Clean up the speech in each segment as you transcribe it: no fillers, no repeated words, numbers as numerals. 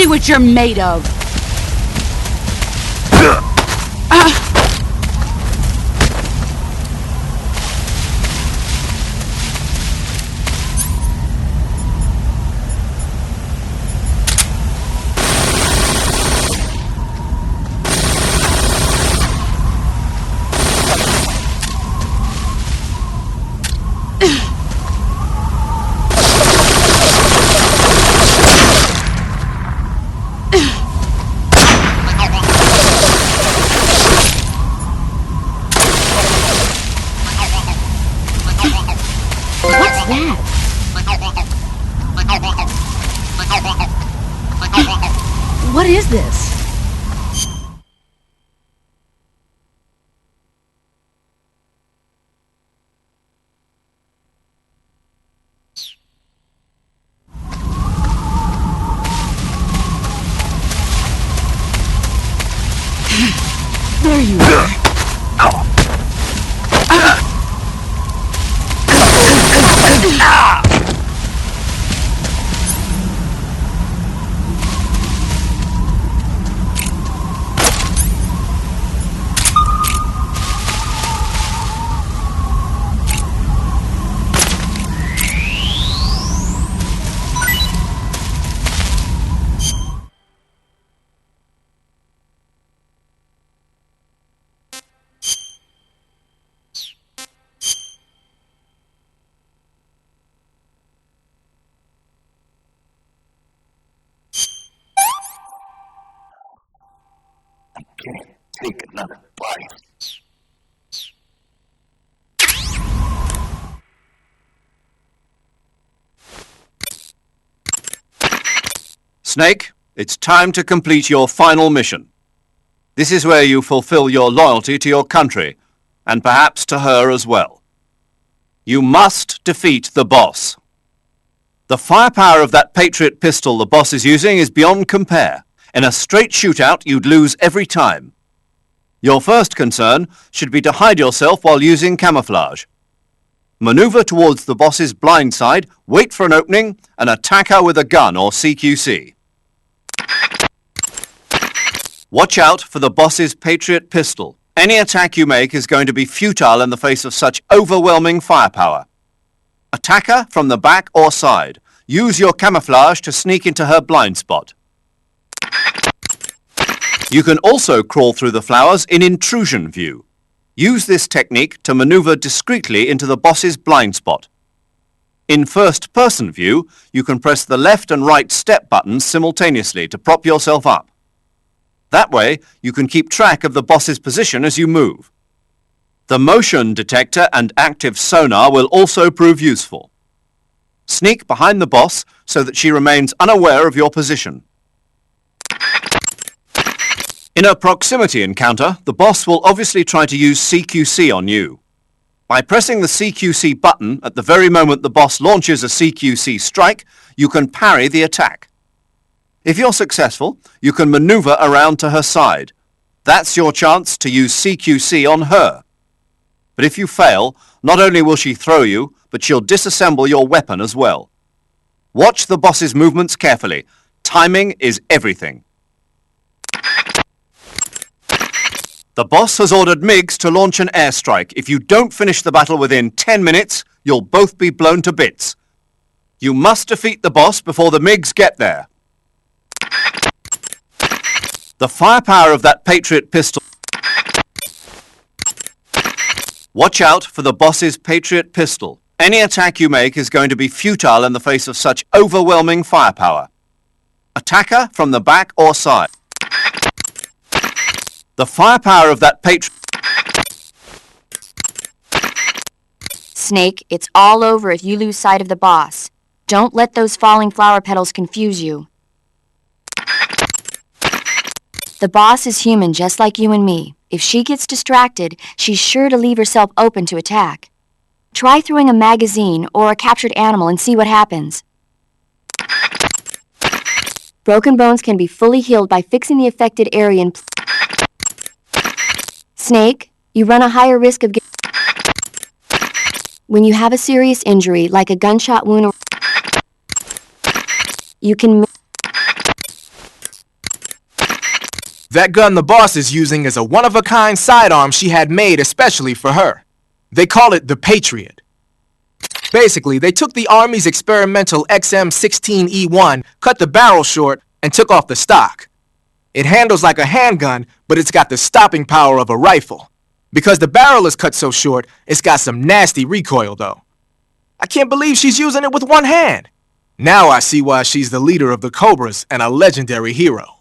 see what you're made of! What is this? There you are. Take another bite. Snake, it's time to complete your final mission. This is where you fulfill your loyalty to your country, and perhaps to her as well. You must defeat the boss. The firepower of that Patriot pistol the boss is using is beyond compare. In a straight shootout, you'd lose every time. Your first concern should be to hide yourself while using camouflage. Maneuver towards the boss's blind side, wait for an opening, and attack her with a gun or CQC. Watch out for the boss's Patriot pistol. Any attack you make is going to be futile in the face of such overwhelming firepower. Attack her from the back or side. Use your camouflage to sneak into her blind spot. You can also crawl through the flowers in intrusion view. Use this technique to maneuver discreetly into the boss's blind spot. In first-person view, you can press the left and right step buttons simultaneously to prop yourself up. That way, you can keep track of the boss's position as you move. The motion detector and active sonar will also prove useful. Sneak behind the boss so that she remains unaware of your position. In a proximity encounter, the boss will obviously try to use CQC on you. By pressing the CQC button at the very moment the boss launches a CQC strike, you can parry the attack. If you're successful, you can maneuver around to her side. That's your chance to use CQC on her. But if you fail, not only will she throw you, but she'll disassemble your weapon as well. Watch the boss's movements carefully. Timing is everything. The boss has ordered MiGs to launch an airstrike. If you don't finish the battle within 10 minutes, you'll both be blown to bits. You must defeat the boss before the MiGs get there. The firepower of that Patriot pistol... Watch out for the boss's Patriot pistol. Any attack you make is going to be futile in the face of such overwhelming firepower. Attack her from the back or side. The firepower of that Patriot... Snake, it's all over if you lose sight of the boss. Don't let those falling flower petals confuse you. The boss is human just like you and me. If she gets distracted, she's sure to leave herself open to attack. Try throwing a magazine or a captured animal and see what happens. Broken bones can be fully healed by fixing the affected area in Snake, you run a higher risk of when you have a serious injury like a gunshot wound or you can That gun the boss is using is a one-of-a-kind sidearm she had made especially for her. They call it the Patriot. Basically, they took the Army's experimental XM16E1, cut the barrel short, and took off the stock. It handles like a handgun, but it's got the stopping power of a rifle. Because the barrel is cut so short, it's got some nasty recoil though. I can't believe she's using it with one hand. Now I see why she's the leader of the Cobras and a legendary hero.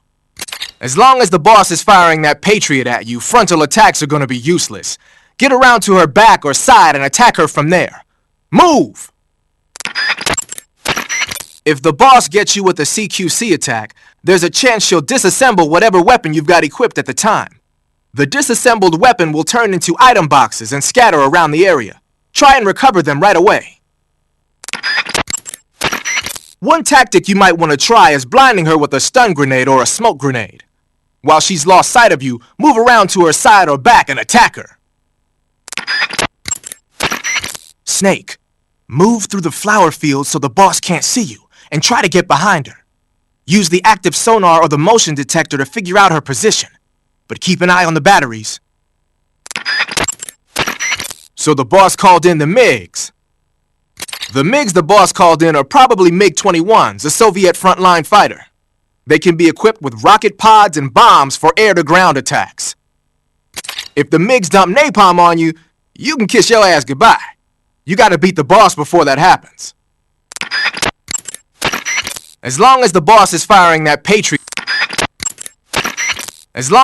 As long as the boss is firing that Patriot at you, frontal attacks are gonna be useless. Get around to her back or side and attack her from there. Move! If the boss gets you with a CQC attack, there's a chance she'll disassemble whatever weapon you've got equipped at the time. The disassembled weapon will turn into item boxes and scatter around the area. Try and recover them right away. One tactic you might want to try is blinding her with a stun grenade or a smoke grenade. While she's lost sight of you, move around to her side or back and attack her. Snake, move through the flower field so the boss can't see you, and try to get behind her. Use the active sonar or the motion detector to figure out her position, but keep an eye on the batteries. So the boss called in the MiGs. The MiGs the boss called in are probably MiG-21s, a Soviet frontline fighter. They can be equipped with rocket pods and bombs for air-to-ground attacks. If the MiGs dump napalm on you, you can kiss your ass goodbye. You gotta beat the boss before that happens. As long as the boss is firing that Patriot... As long...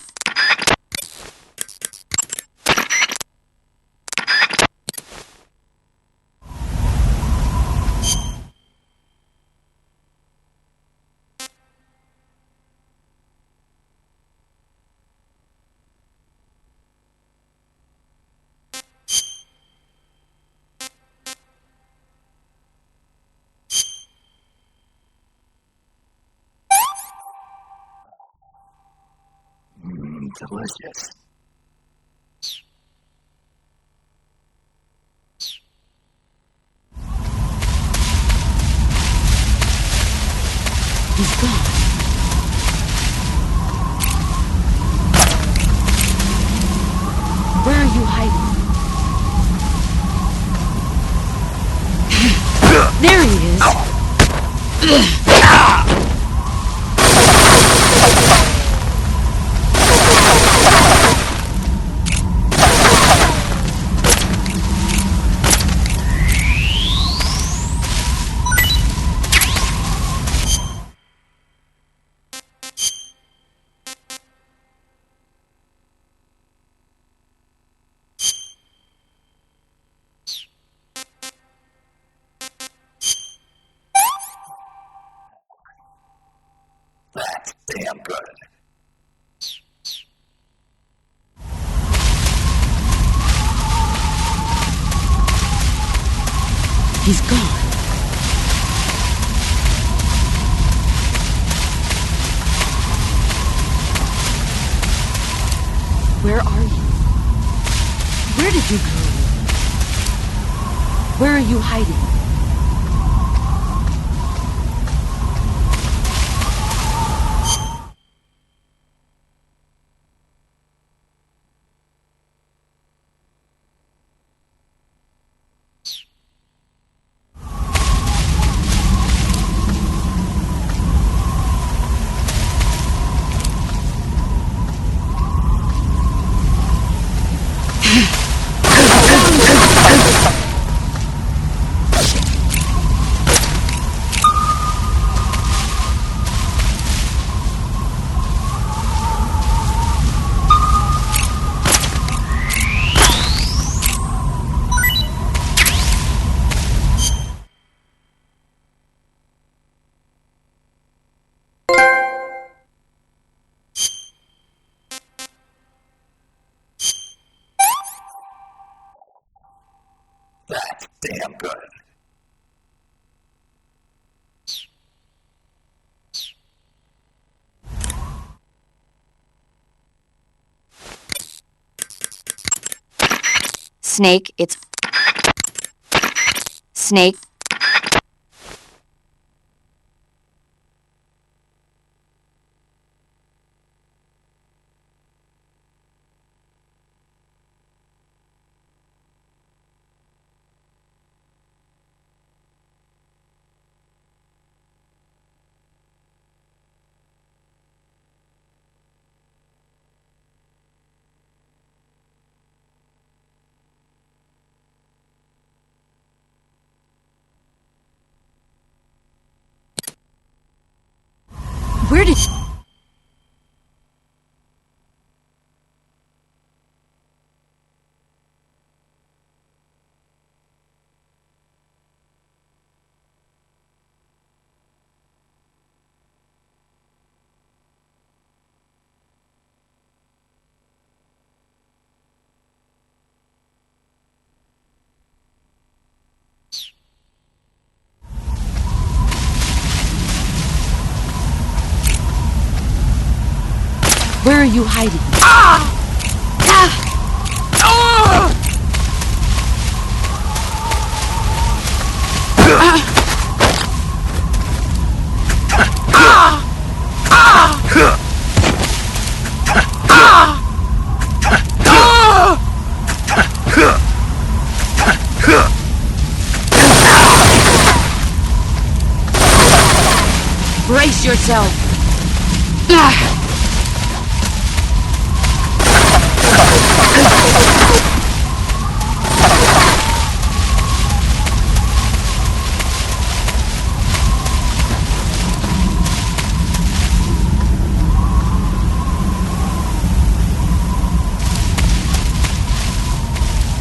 Delicious. He's gone. Where are you hiding? There he is. That's damn good. He's gone. Where are you? Where did you go? Where are you hiding? That's damn good. Snake, it's... Snake. Where are you hiding? Brace yourself!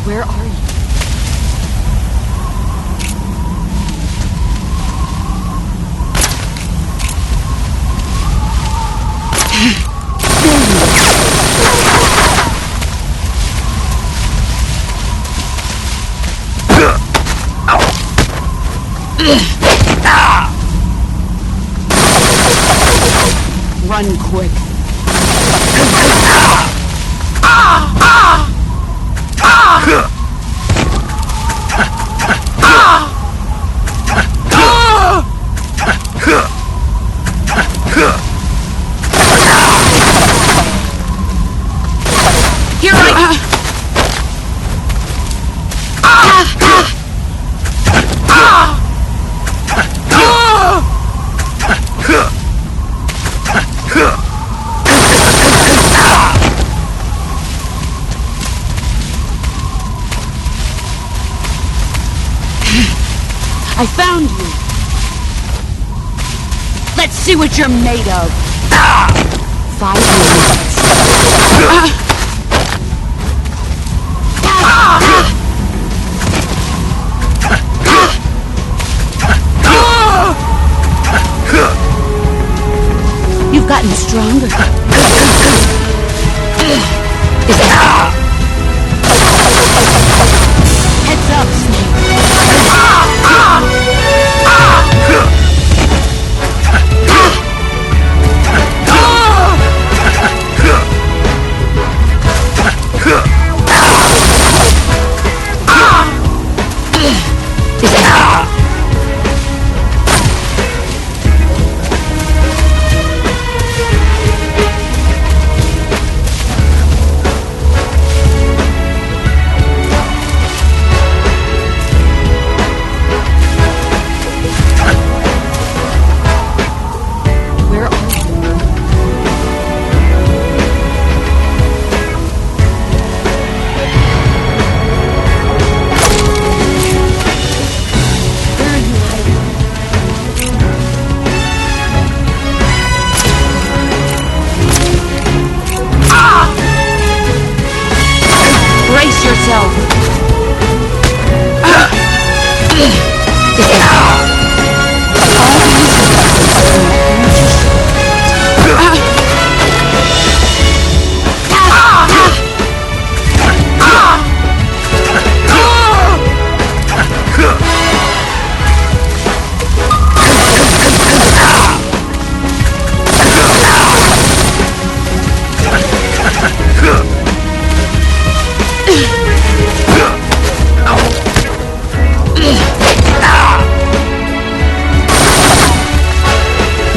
Where are you? Run quick. Here I I found you. Let's see what you're made of. 5 minutes. You've gotten stronger. Heads up, Snake.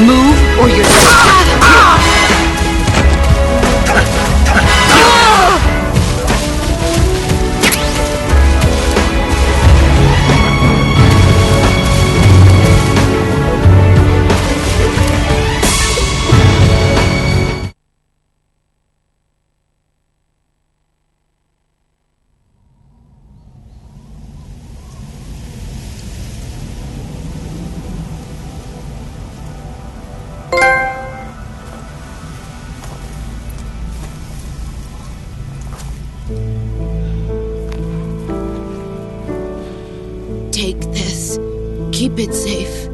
Move or you're keep it safe.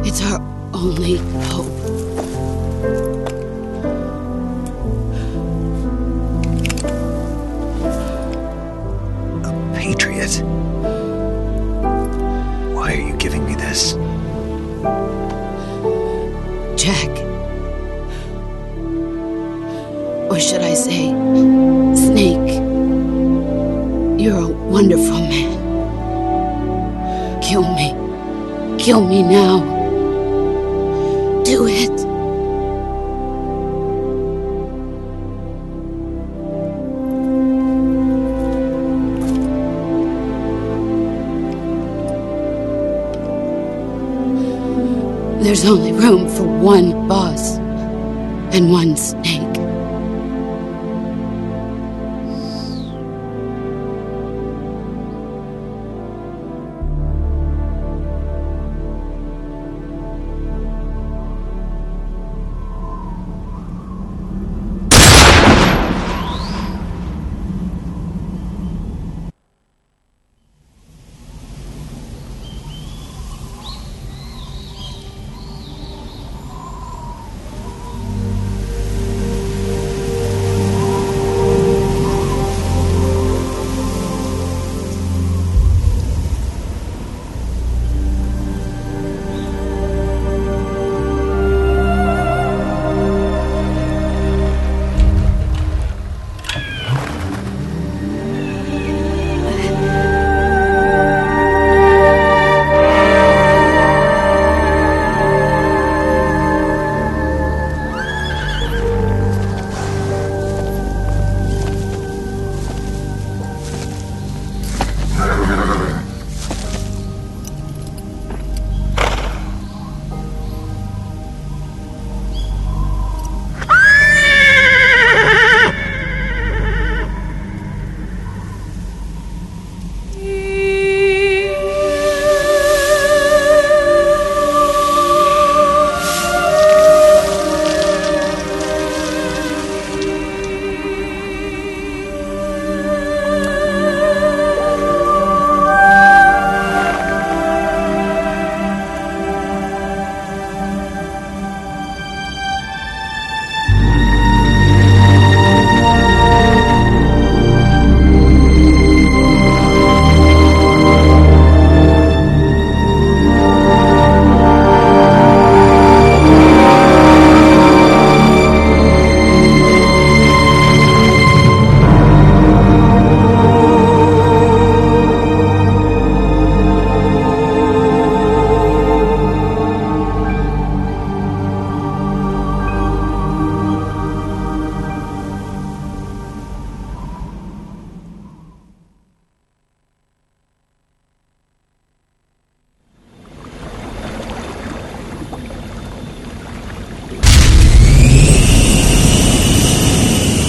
It's our only hope. A Patriot? Why are you giving me this? Jack. Or should I say, Snake. You're a wonderful man. Kill me. Kill me now. Do it. There's only room for one boss and one snake.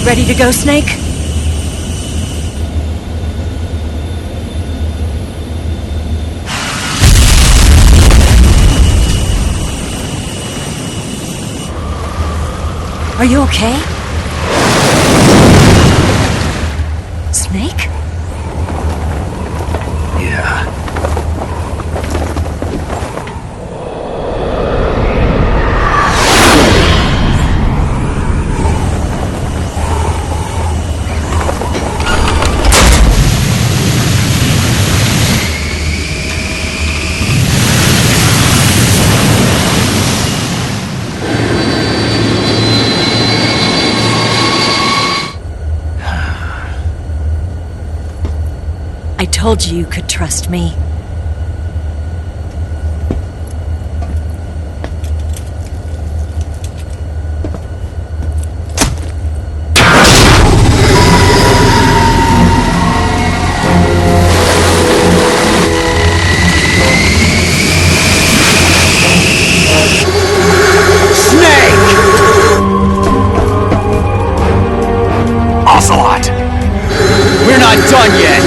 Ready to go, Snake? Are you okay? Snake? Yeah. I told you you could trust me. Ocelot! We're not done yet!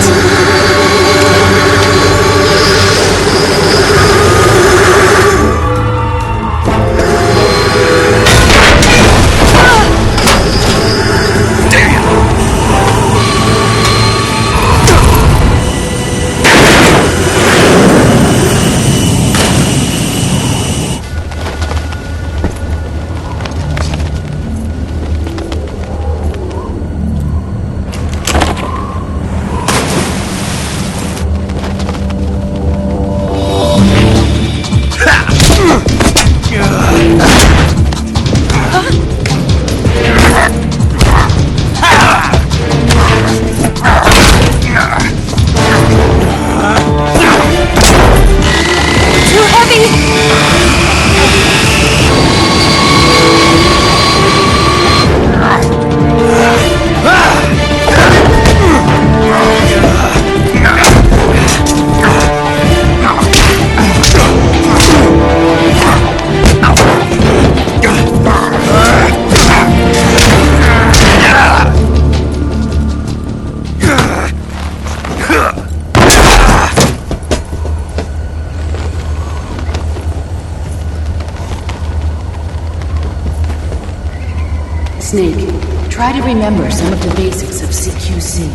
Snake, try to remember some of the basics of CQC.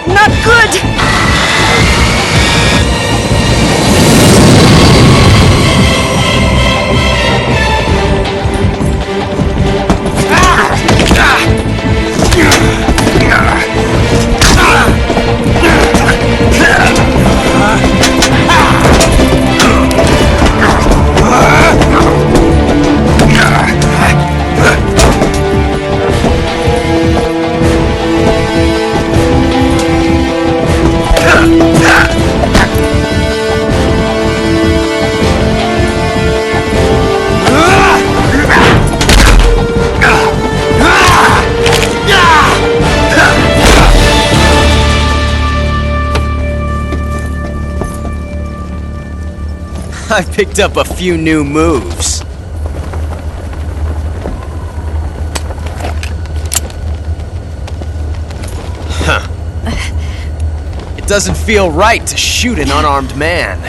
Not good! I picked up a few new moves. Huh. It doesn't feel right to shoot an unarmed man.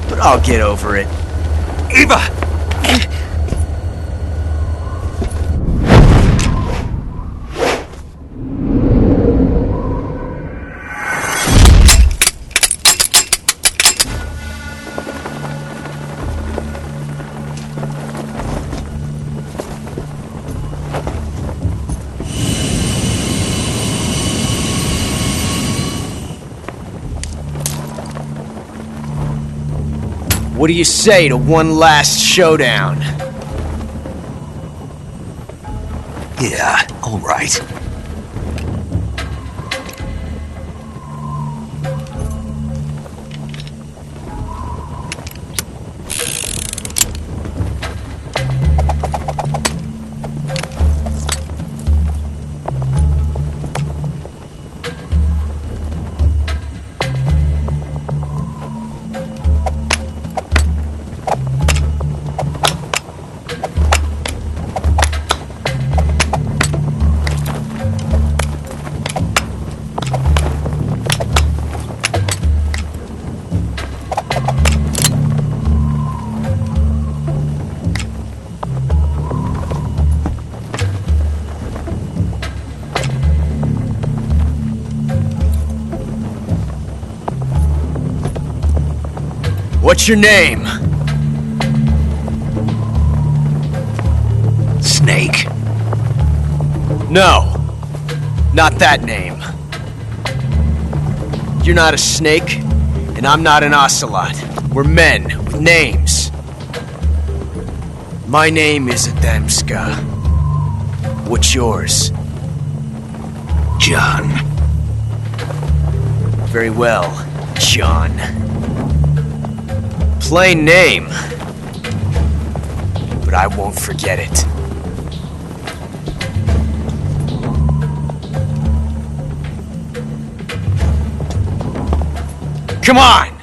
But I'll get over it. Eva! What do you say to one last showdown? Yeah, all right. What's your name? Snake. No, not that name. You're not a snake, and I'm not an ocelot. We're men with names. My name is Adamska. What's yours? John. Very well, John. Plain name, but I won't forget it. Come on!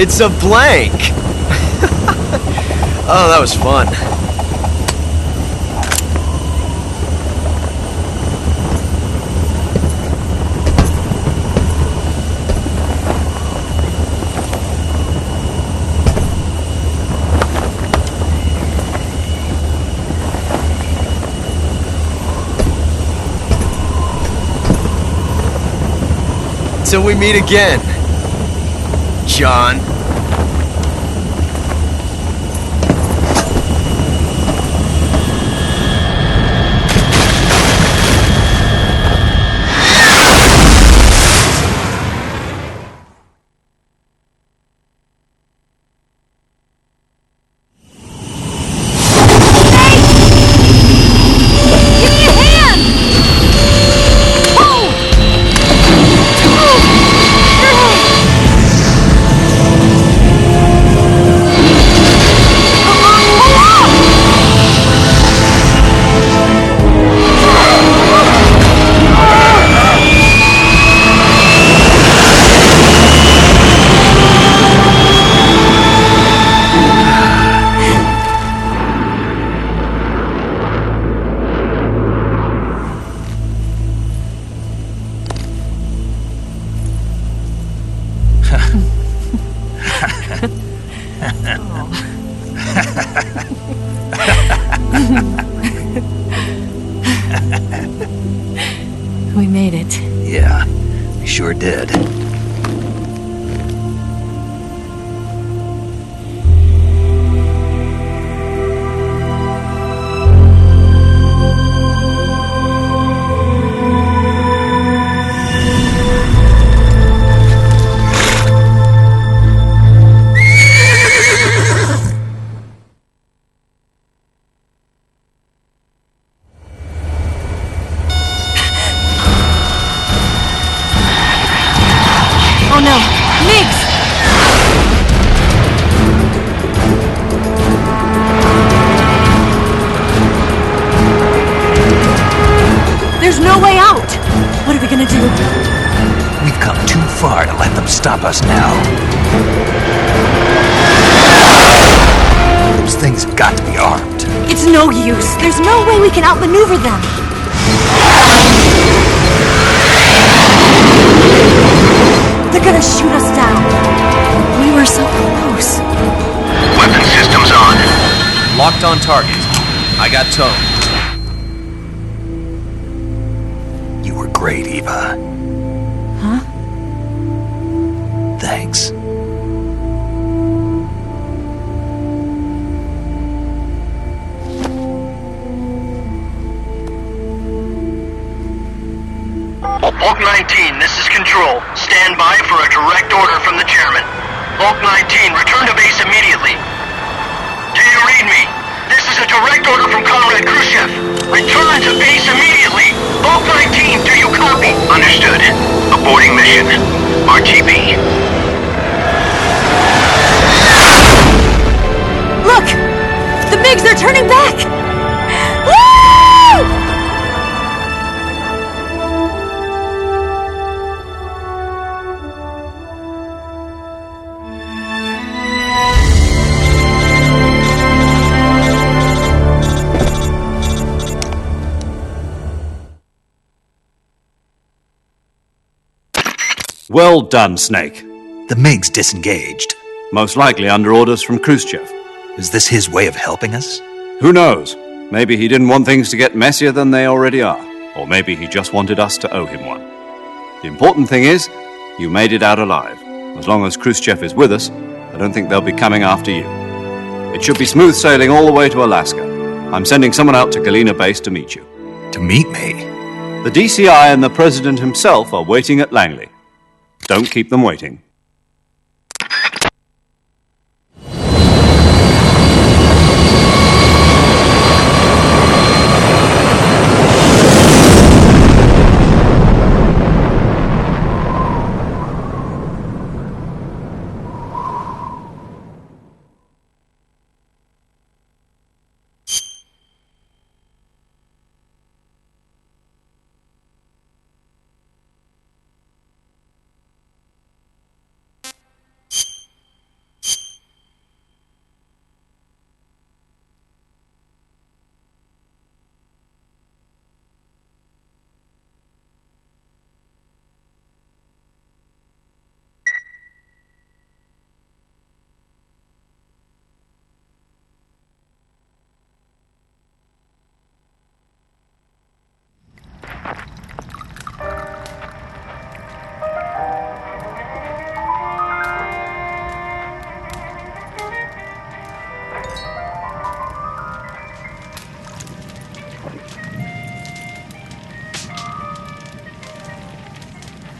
It's a blank! Oh, that was fun. Until we meet again, John. We made it. Yeah, we sure did. Oh no! Migs! There's no way out! What are we gonna do? We've come too far to let them stop us now. Those things have got to be armed. It's no use. There's no way we can outmaneuver them. They're gonna shoot us down. We were so close. Weapon systems on. Locked on target. I got towed. You were great, Eva. Huh? Thanks. Bulk 19, this is Control. Stand by for a direct order from the chairman. Bulk 19, return to base immediately. Do you read me? This is a direct order from Comrade Khrushchev. Return to base immediately. Bulk 19, do you copy? Understood. Aborting mission. RTB. Look! The MiGs are turning back! Woo! Well done, Snake. The MiGs disengaged. Most likely under orders from Khrushchev. Is this his way of helping us? Who knows? Maybe he didn't want things to get messier than they already are. Or maybe he just wanted us to owe him one. The important thing is, you made it out alive. As long as Khrushchev is with us, I don't think they'll be coming after you. It should be smooth sailing all the way to Alaska. I'm sending someone out to Galena Base to meet you. To meet me? The DCI and the President himself are waiting at Langley. Don't keep them waiting.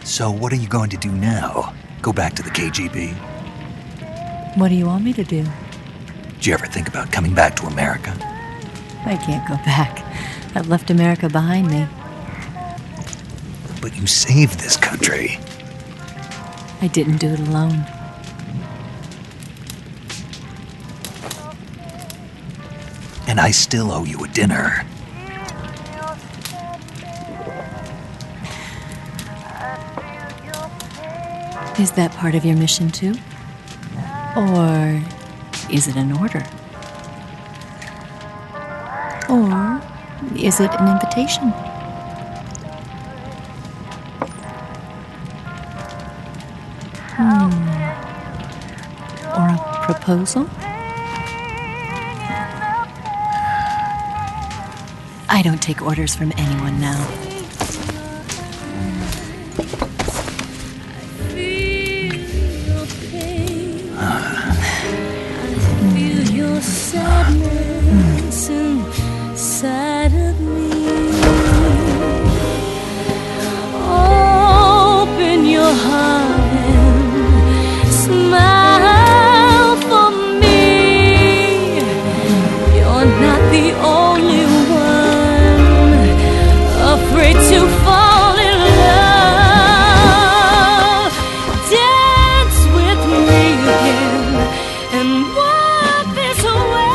So what are you going to do now? Go back to the KGB? What do you want me to do? Did you ever think about coming back to America? I can't go back. I've left America behind me. But you saved this country. I didn't do it alone. And I still owe you a dinner. Is that part of your mission too? Or is it an order? Or is it an invitation? Or a proposal? I don't take orders from anyone now. Sadness inside of me. Open your heart and smile for me. You're not the only one afraid to fall in love. Dance with me again and walk this way.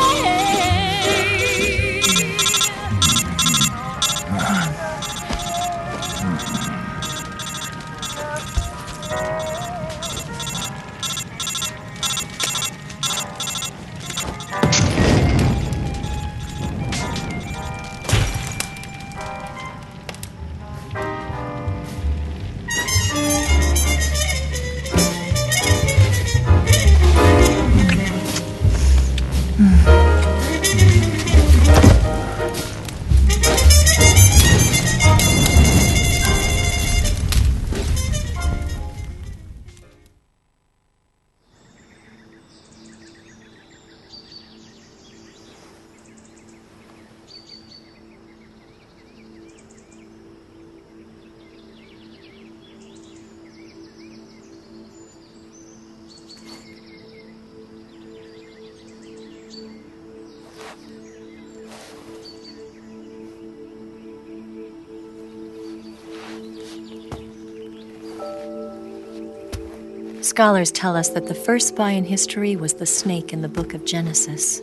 Scholars tell us that the first spy in history was the snake in the book of Genesis.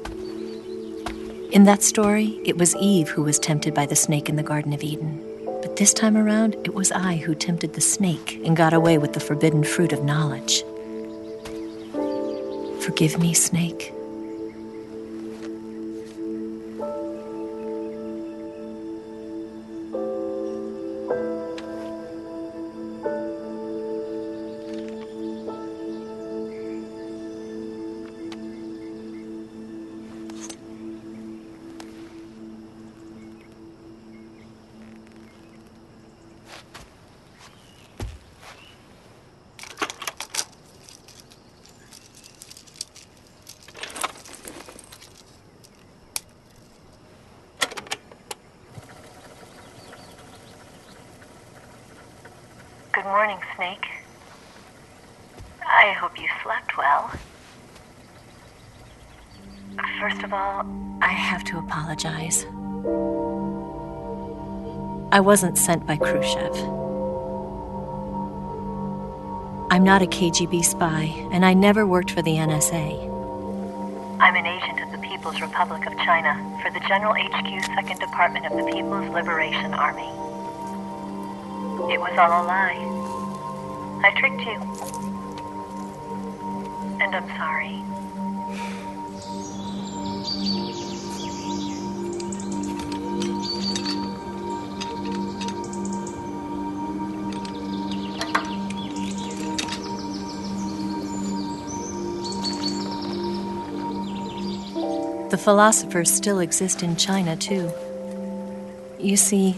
In that story, it was Eve who was tempted by the snake in the Garden of Eden. But this time around, it was I who tempted the snake and got away with the forbidden fruit of knowledge. Forgive me, snake. Good morning, Snake. I hope you slept well. First of all, I have to apologize. I wasn't sent by Khrushchev. I'm not a KGB spy, and I never worked for the NSA. I'm an agent of the People's Republic of China for the General HQ 2nd Department of the People's Liberation Army. It was all a lie. I tricked you. And I'm sorry. The philosophers still exist in China, too. You see,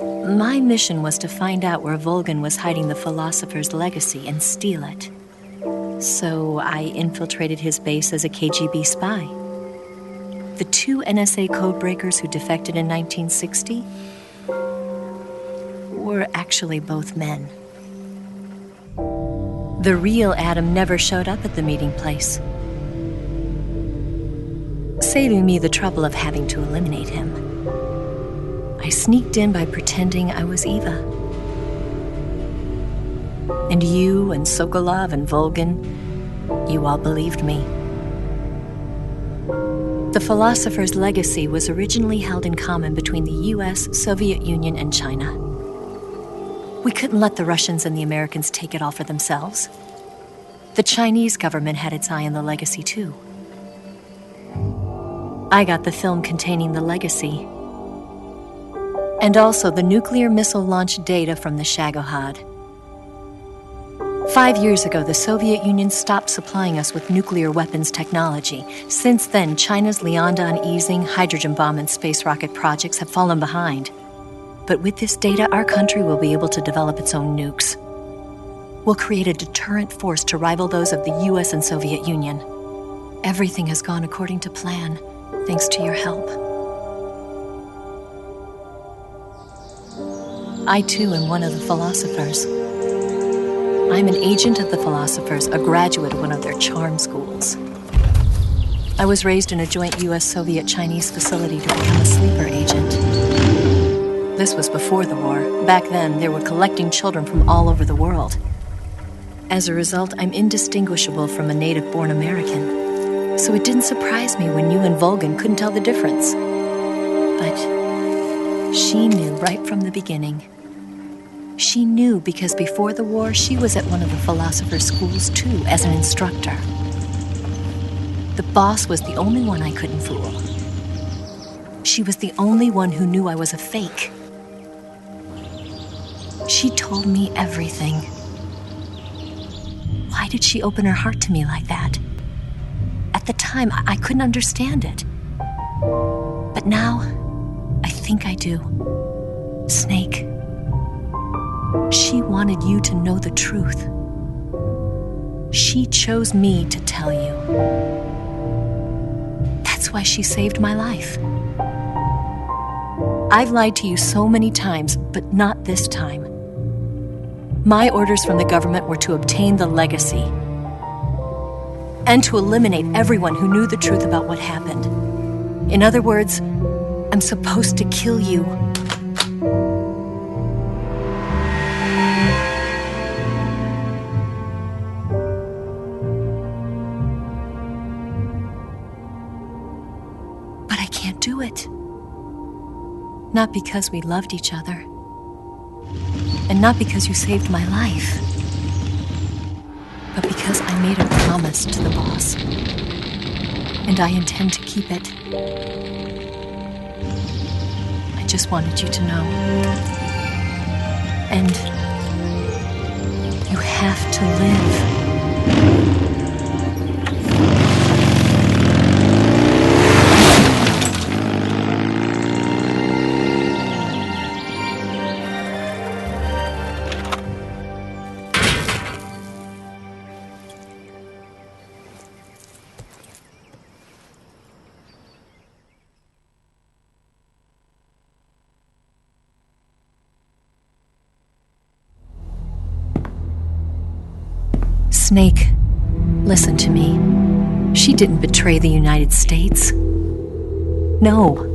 my mission was to find out where Volgan was hiding the philosopher's legacy and steal it. So I infiltrated his base as a KGB spy. The 2 NSA codebreakers who defected in 1960 were actually both men. The real Adam never showed up at the meeting place, saving me the trouble of having to eliminate him. I sneaked in by pretending I was Eva. And you and Sokolov and Volgan, you all believed me. The philosopher's legacy was originally held in common between the US, Soviet Union, and China. We couldn't let the Russians and the Americans take it all for themselves. The Chinese government had its eye on the legacy, too. I got the film containing the legacy, and also the nuclear missile launch data from the Shagohod. 5 years ago, the Soviet Union stopped supplying us with nuclear weapons technology. Since then, China's Liaodong easing, hydrogen bomb, and space rocket projects have fallen behind. But with this data, our country will be able to develop its own nukes. We'll create a deterrent force to rival those of the US and Soviet Union. Everything has gone according to plan, thanks to your help. I, too, am one of the philosophers. I'm an agent of the philosophers, a graduate of one of their charm schools. I was raised in a joint US-Soviet-Chinese facility to become a sleeper agent. This was before the war. Back then, they were collecting children from all over the world. As a result, I'm indistinguishable from a native-born American. So it didn't surprise me when you and Volgan couldn't tell the difference. But she knew right from the beginning. She knew because before the war, she was at one of the philosopher's schools too, as an instructor. The boss was the only one I couldn't fool. She was the only one who knew I was a fake. She told me everything. Why did she open her heart to me like that? At the time, I couldn't understand it. But now, I think I do. Snake. She wanted you to know the truth. She chose me to tell you. That's why she saved my life. I've lied to you so many times, but not this time. My orders from the government were to obtain the legacy and to eliminate everyone who knew the truth about what happened. In other words, I'm supposed to kill you. But I can't do it. Not because we loved each other. And not because you saved my life. But because I made a promise to the boss. And I intend to keep it. I just wanted you to know. And you have to live. Snake, listen to me. She didn't betray the United States. No.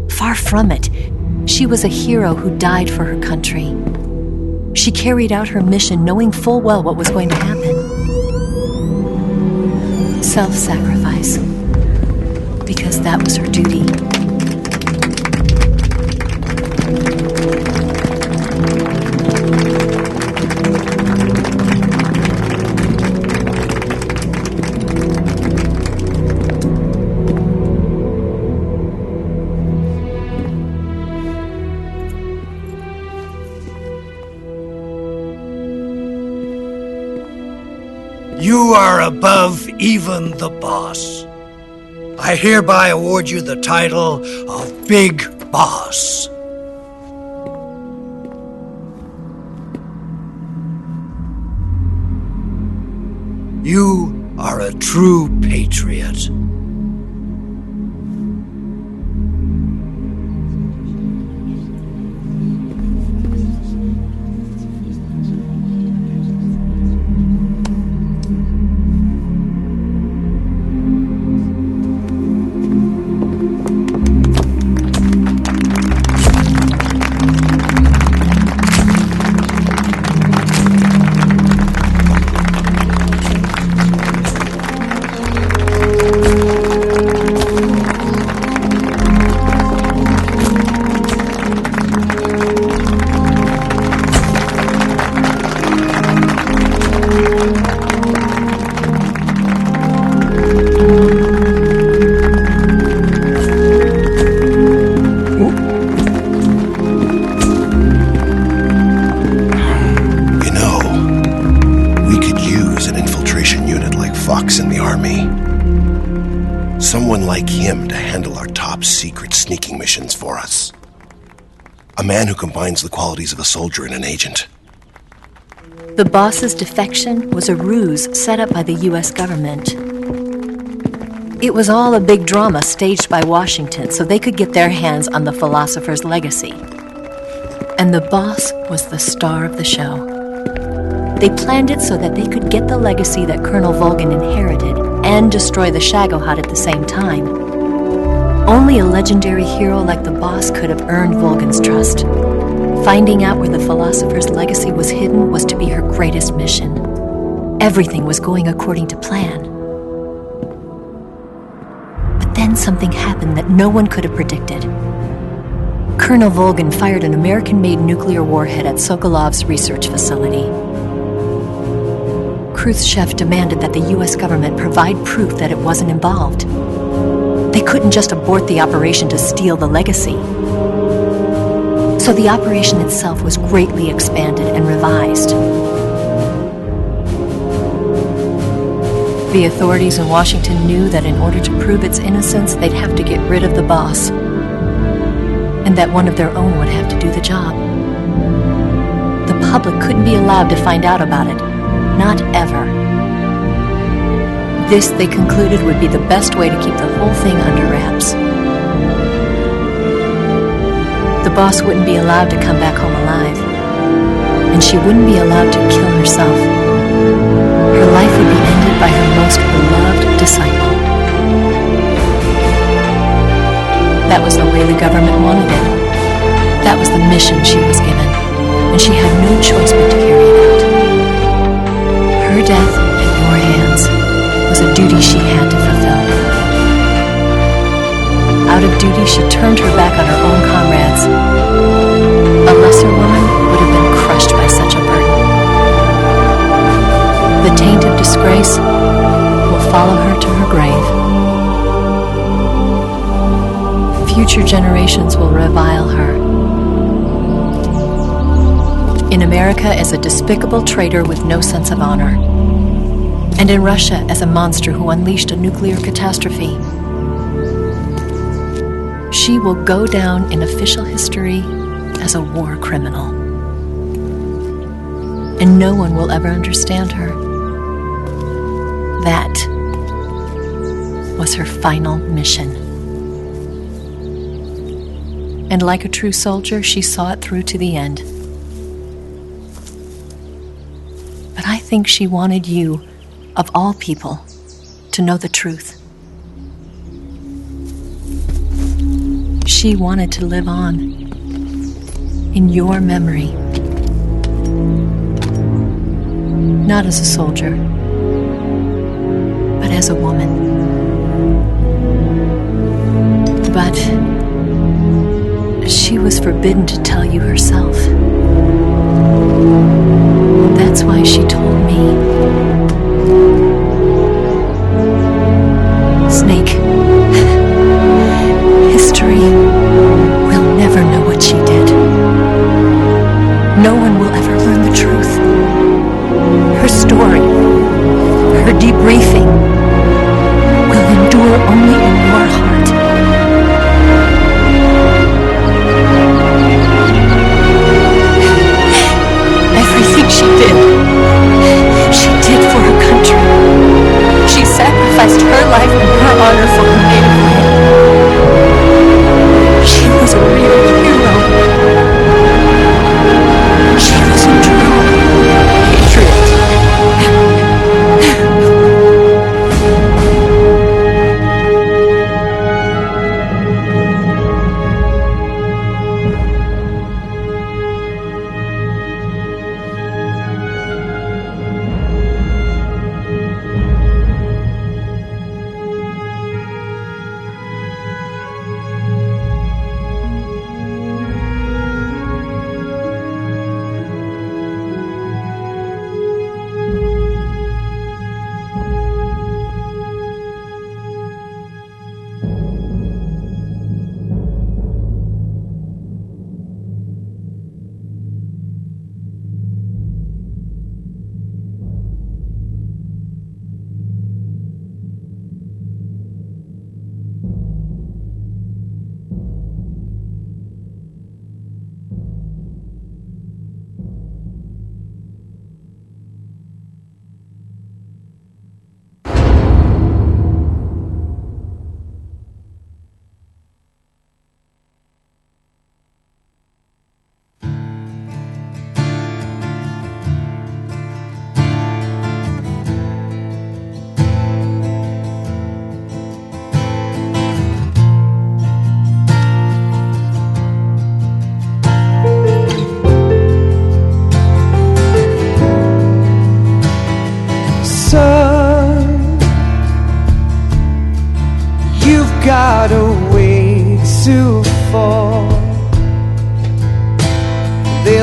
Far from it. She was a hero who died for her country. She carried out her mission knowing full well what was going to happen. Self-sacrifice. Because that was her duty. You are above even the boss. I hereby award you the title of Big Boss. You are a true patriot. like him to handle our top secret sneaking missions for us. A man who combines the qualities of a soldier and an agent. The boss's defection was a ruse set up by the U.S. government. It was all a big drama staged by Washington so they could get their hands on the philosopher's legacy. And the boss was the star of the show. They planned it so that they could get the legacy that Colonel Volgin inherited and destroy the Shagohod at the same time. Only a legendary hero like the boss could have earned Volgin's trust. Finding out where the philosopher's legacy was hidden was to be her greatest mission. Everything was going according to plan. But then something happened that no one could have predicted. Colonel Volgin fired an American-made nuclear warhead at Sokolov's research facility. Khrushchev demanded that the U.S. government provide proof that it wasn't involved. They couldn't just abort the operation to steal the legacy. So the operation itself was greatly expanded and revised. The authorities in Washington knew that in order to prove its innocence, they'd have to get rid of the boss, and that one of their own would have to do the job. The public couldn't be allowed to find out about it. Not ever. This, they concluded, would be the best way to keep the whole thing under wraps. The boss wouldn't be allowed to come back home alive, and she wouldn't be allowed to kill herself. Her life would be ended by her most beloved disciple. That was the way the government wanted it. That was the mission she was given, and she had no choice but to carry it out. Her death at your hands was a duty she had to fulfill. Out of duty, she turned her back on her own comrades. A lesser woman would have been crushed by such a burden. The taint of disgrace will follow her to her grave. Future generations will revile her. In America as a despicable traitor with no sense of honor. And in Russia as a monster who unleashed a nuclear catastrophe. She will go down in official history as a war criminal. And no one will ever understand her. That was her final mission. And like a true soldier, she saw it through to the end. But I think she wanted you, of all people, to know the truth. She wanted to live on in your memory. Not as a soldier, but as a woman. But she was forbidden to tell you herself. That's why she told me. Snake, history will never know what she did. No one will ever learn the truth. Her story, her debriefing, will endure only in your heart. Everything she did for her country. She sacrificed her life and her honor for her native land. She was a real hero. She was a true patriot.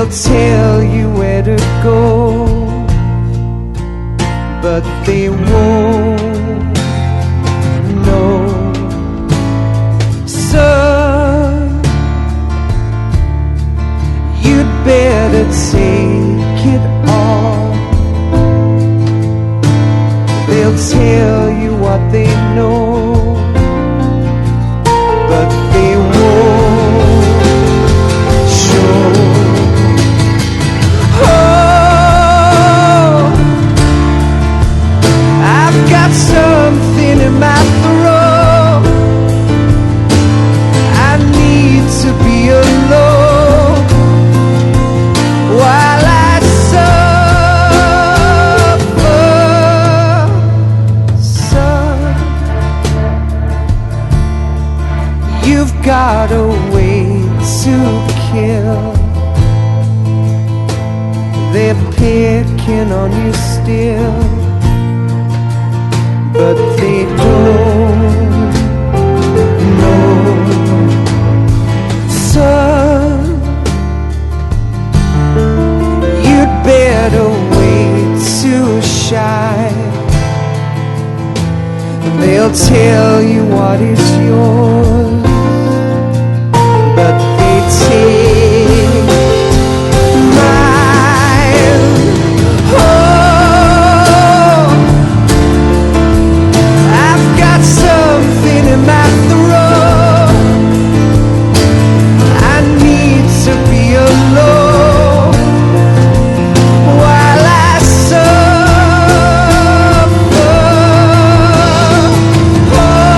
They'll tell you where to go, but they won't know. Son, you'd better take it all. They'll tell you what they know, but they won't show. Oh, I've got something in my throat. I need to be alone while I suffer. Son, you've got a way to kill. They're picking on you still, but they don't know. Son, you'd better wait to shine. They'll tell you what is yours, but they take mine. Oh, I've got something in my throat. I need to be alone while I suffer. Oh,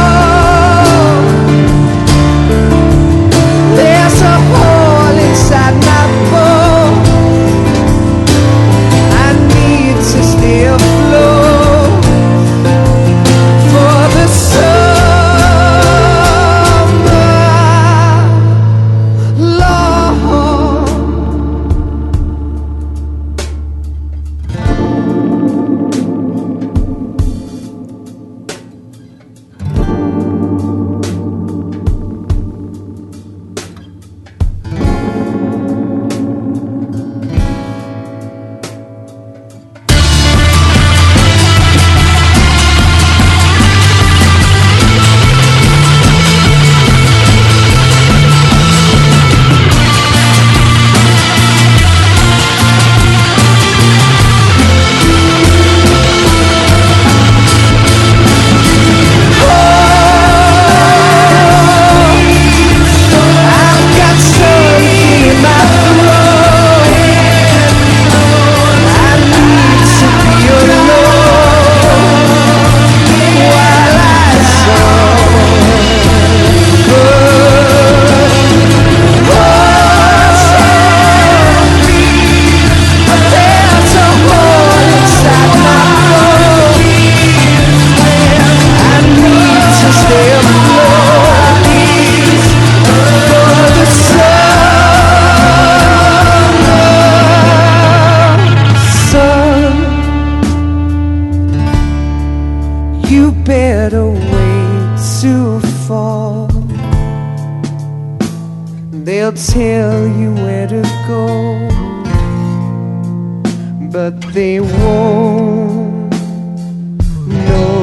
there's a hole inside my bone. I need to stay afloat for the summer, Lord. I've got something in my throat. I need to be alone while I there's a hole inside my throat. I need to stay afloat for the summer. Son, you better wait to fall. They'll tell you where to go, but they won't know.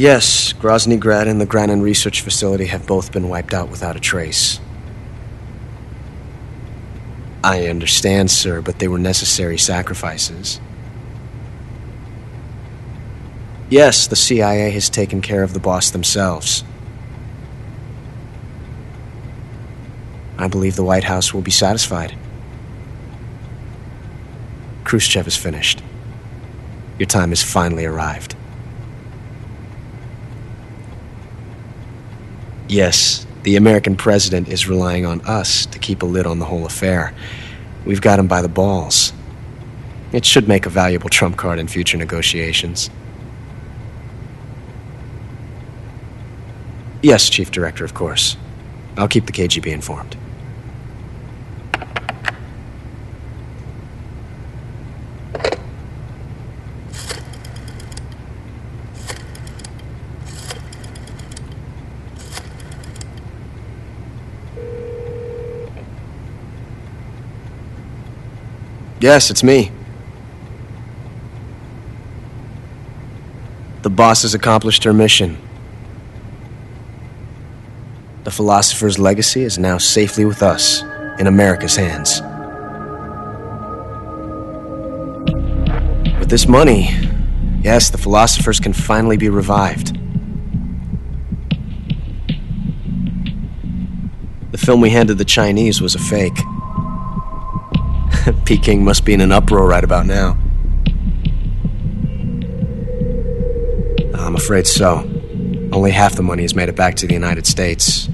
Yes, Grozny Grad and the Granin Research Facility have both been wiped out without a trace. I understand, sir, but they were necessary sacrifices. Yes, the CIA has taken care of the boss themselves. I believe the White House will be satisfied. Khrushchev is finished. Your time has finally arrived. Yes, the American president is relying on us to keep a lid on the whole affair. We've got him by the balls. It should make a valuable trump card in future negotiations. Yes, Chief Director, of course. I'll keep the KGB informed. Yes, it's me. The boss has accomplished her mission. The philosopher's legacy is now safely with us, in America's hands. With this money, yes, the philosophers can finally be revived. The film we handed the Chinese was a fake. Peking must be in an uproar right about now. I'm afraid so. Only half the money has made it back to the United States.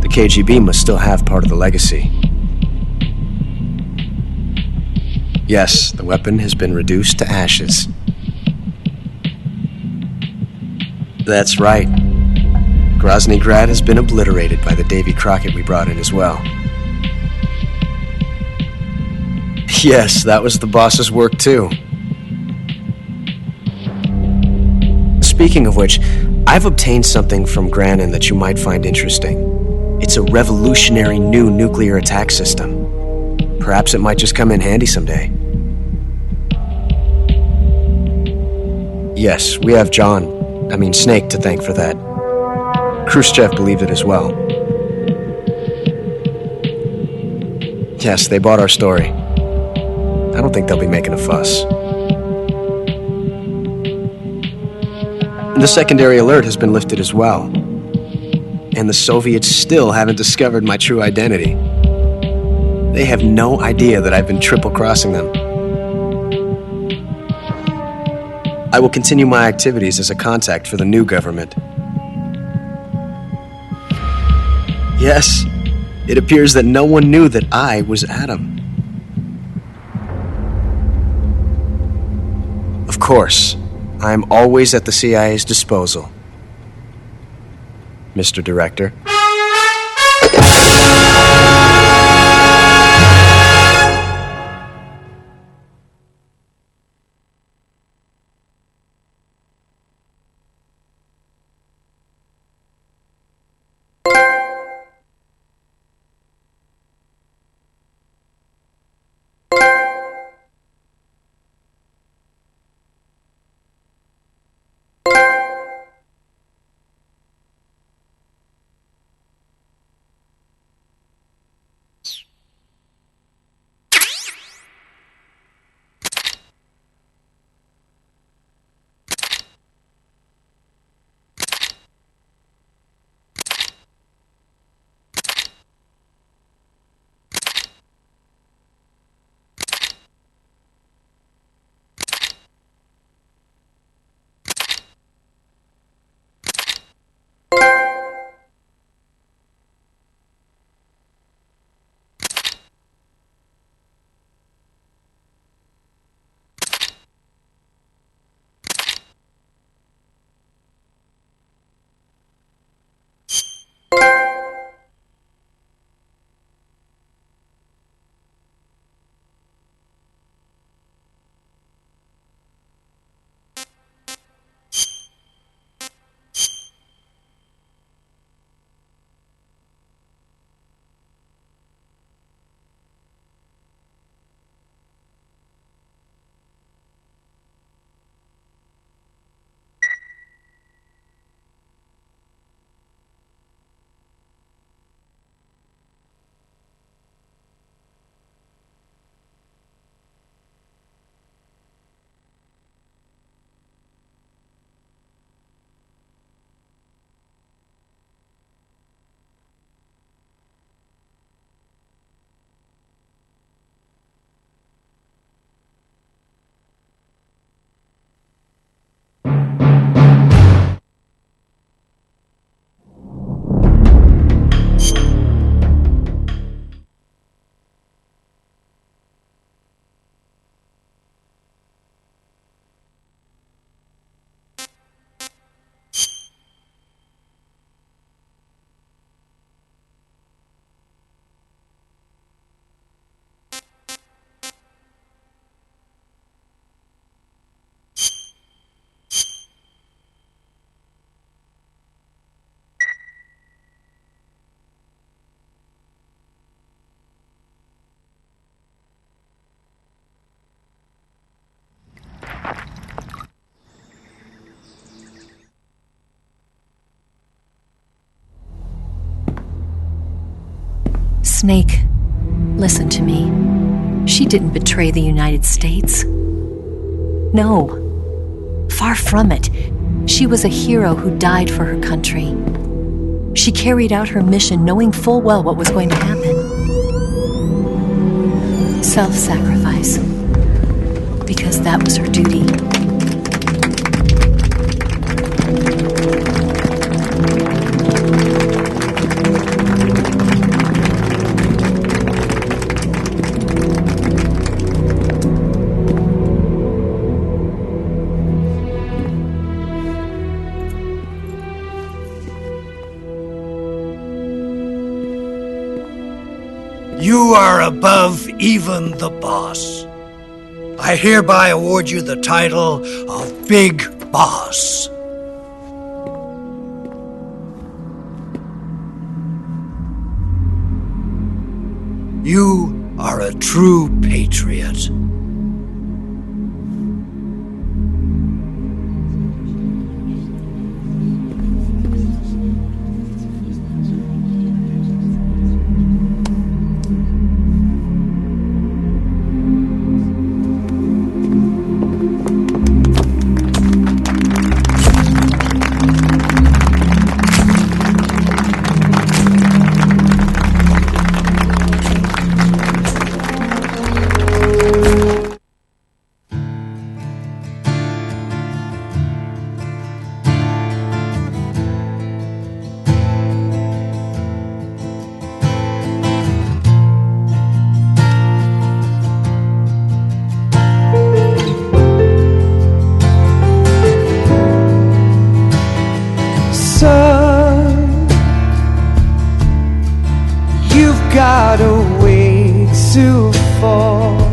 The KGB must still have part of the legacy. Yes, the weapon has been reduced to ashes. That's right. Grozny Grad has been obliterated by the Davy Crockett we brought in as well. Yes, that was the boss's work too. Speaking of which, I've obtained something from Granin that you might find interesting. It's a revolutionary new nuclear attack system. Perhaps it might just come in handy someday. Yes, we have Snake to thank for that. Khrushchev believed it as well. Yes, they bought our story. I don't think they'll be making a fuss. The secondary alert has been lifted as well. And the Soviets still haven't discovered my true identity. They have no idea that I've been triple-crossing them. I will continue my activities as a contact for the new government. Yes, it appears that no one knew that I was Adam. Of course, I am always at the CIA's disposal, Mr. Director. Snake, listen to me. She didn't betray the United States. No. Far from it. She was a hero who died for her country. She carried out her mission knowing full well what was going to happen. Self-sacrifice. Because that was her duty. You are above even the boss. I hereby award you the title of Big Boss. You are a true patriot. You've got a way to fall.